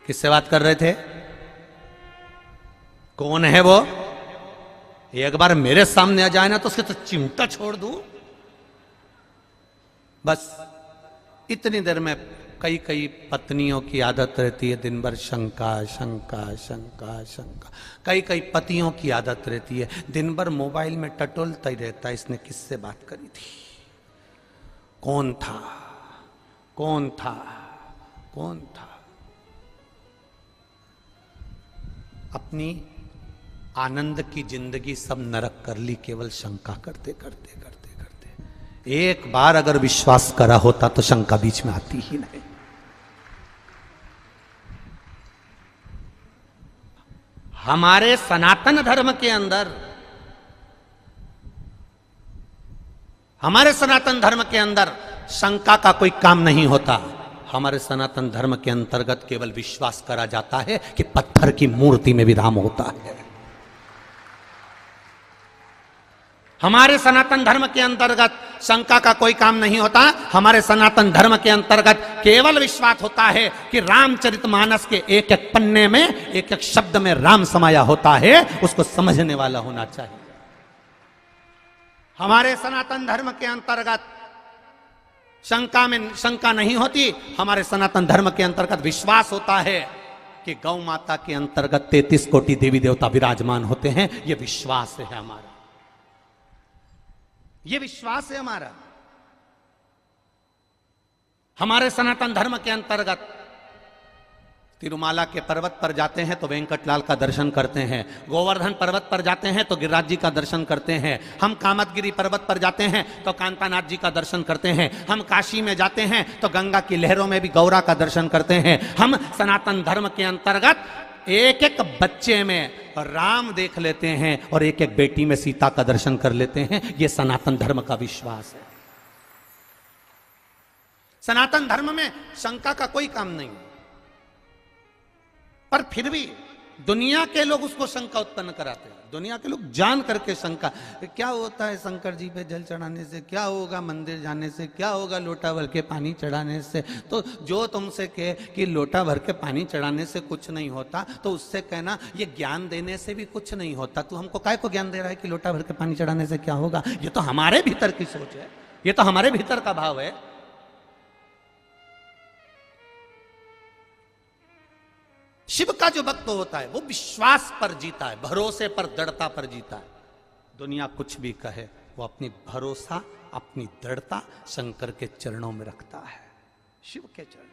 किससे बात कर रहे थे? कौन है वो? एक बार मेरे सामने आ जाए ना तो उसके तो चिमटा छोड़ दूं। बस इतनी देर में कई कई पत्नियों की आदत रहती है दिन भर शंका शंका शंका शंका। कई कई पतियों की आदत रहती है दिन भर मोबाइल में टटोलता ही रहता है, इसने किससे बात करी थी, कौन था, कौन था, कौन था। अपनी आनंद की जिंदगी सब नरक कर ली केवल शंका करते करते करते करते। एक बार अगर विश्वास करा होता तो शंका बीच में आती ही नहीं। हमारे सनातन धर्म के अंदर, हमारे सनातन धर्म के अंदर शंका का कोई काम नहीं होता। हमारे सनातन धर्म के अंतर्गत केवल विश्वास करा जाता है कि पत्थर की मूर्ति में भी राम होता है। हमारे सनातन धर्म के अंतर्गत शंका का कोई काम नहीं होता। हमारे सनातन धर्म के अंतर्गत केवल विश्वास होता है कि रामचरितमानस के एक एक पन्ने में एक एक शब्द में राम समाया होता है, उसको समझने वाला होना चाहिए। हमारे सनातन धर्म के अंतर्गत शंका में शंका नहीं होती। हमारे सनातन धर्म के अंतर्गत विश्वास होता है कि गौ माता के अंतर्गत 33 कोटि देवी देवता विराजमान होते हैं। यह विश्वास है हमारा, ये विश्वास है हमारा। हमारे सनातन धर्म के अंतर्गत तिरुमाला के पर्वत पर जाते हैं तो वेंकटलाल का दर्शन करते हैं, गोवर्धन पर्वत पर जाते हैं तो गिरिराज जी का दर्शन करते हैं, हम कामतगिरी पर्वत पर जाते हैं तो कांतानाथ जी का दर्शन करते हैं, हम काशी में जाते हैं तो गंगा की लहरों में भी गौरा का दर्शन करते हैं। हम सनातन धर्म के अंतर्गत एक एक बच्चे में राम देख लेते हैं और एक एक बेटी में सीता का दर्शन कर लेते हैं। यह सनातन धर्म का विश्वास है। सनातन धर्म में शंका का कोई काम नहीं, पर फिर भी दुनिया के लोग उसको शंका उत्पन्न कराते हैं। दुनिया के लोग जान करके शंका, क्या होता है शंकर जी पे जल चढ़ाने से, क्या होगा मंदिर जाने से, क्या होगा लोटा भर के पानी चढ़ाने से। तो जो तुमसे कहे कि लोटा भर के पानी चढ़ाने से कुछ नहीं होता तो उससे कहना ये ज्ञान देने से भी कुछ नहीं होता। तू हमको काय को ज्ञान दे रहा है कि लोटा भर के पानी चढ़ाने से क्या होगा? ये तो हमारे भीतर की सोच है, ये तो हमारे भीतर का भाव है। शिव का जो भक्त होता है वो विश्वास पर जीता है, भरोसे पर, दृढ़ता पर जीता है। दुनिया कुछ भी कहे वो अपनी भरोसा, अपनी दृढ़ता शंकर के चरणों में रखता है, शिव के चरण।